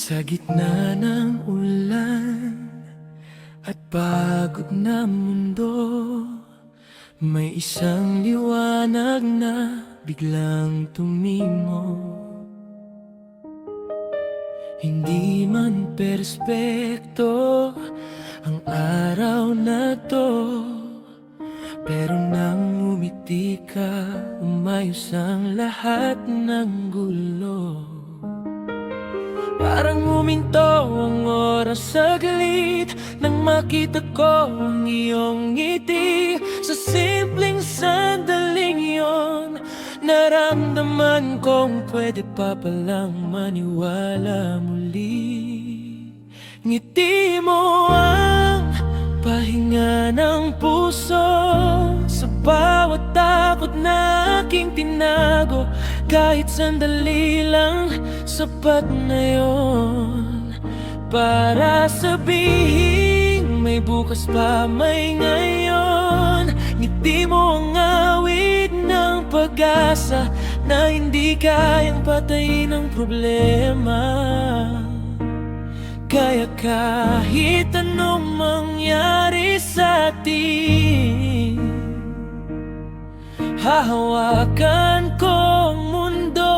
Sa gitna ng ulan at pagod na mundo, may isang liwanag na biglang tumimo. Hindi man perspekto ang araw na to, pero nang umiti ka, umayos ang lahat ng gulo. Parang huminto ang oras saglit nang makita ko ang iyong ngiti. Sa simpleng sandaling iyon, naramdaman kong pwede pa palang maniwala muli. Ngiti mo ang pahinga ng puso, sa bawat takot na aking tinago. Kahit sandali lang, sapat na yon para sabihin may bukas pa, may ngayon. Ngiti mo ang awit ng pag-asa na hindi kayang patayin ang problema. Kaya kahit anong mangyari sa atin, hahawakan ko ang mundo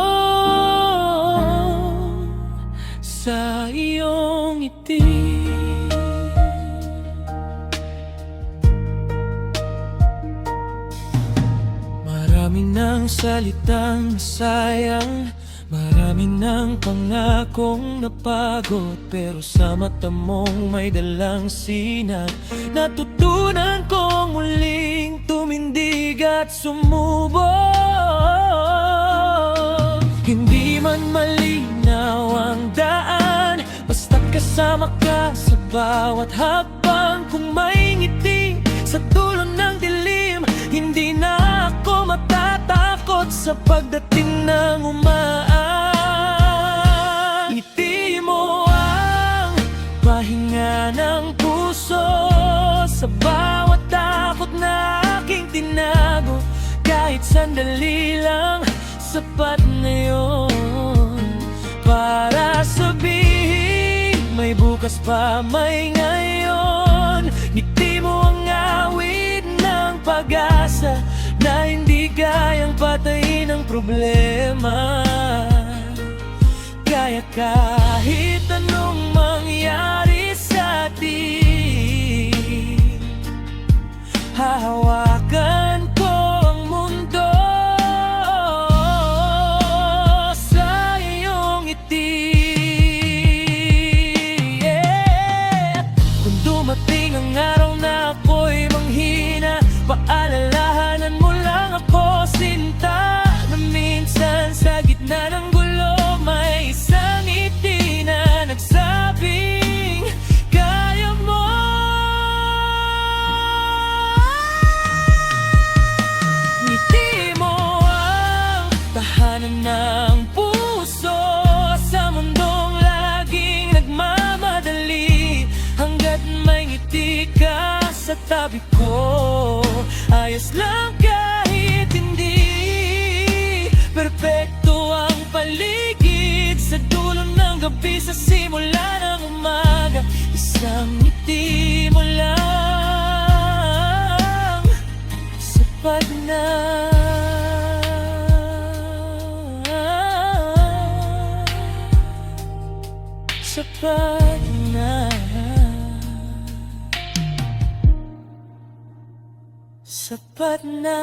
sa iyong ngiti. Marami ng salitang sayang, marami ng pangakong napagod, pero sa mata mong may dalang sinag. Natutunan kong muling tumindig at sumubok. Hindi man malinaw ang daan, basta kasama ka sa bawat hakbang. Kung may ngiti sa dulo ng dilim, hindi na ako matatakot sa pagdating ng umaan. Ngiti mo ang pahinga ng puso, sa bawat takot na aking tinago. Kahit sandali lang, sapat na yun para sabihin may bukas pa, may ngayon. Ngiti mo ang awit ng pag-asa na hindi kayang patayin ang problema. Kaya kahit anong mangyari sa atin, hahawakan ko ang mundo sa iyong ngiti. Kung dumating ang araw na ako'y manghina, paalalahanan mo lang ako, sinta, na minsan sa gitna ng gulo, may isang ngiti na nagsabing kaya mo. Ngiti mo ang tahanan ng puso sa mundong laging nagmamadali. Hanggat may ngiti ka sa tabi ko, ayos lang kahit hindi perpekto ang paligid. Sa dulo ng gabi, sa simula ng umaga, isang ngiti mo lang sapat na. Sapat na. Sapat na.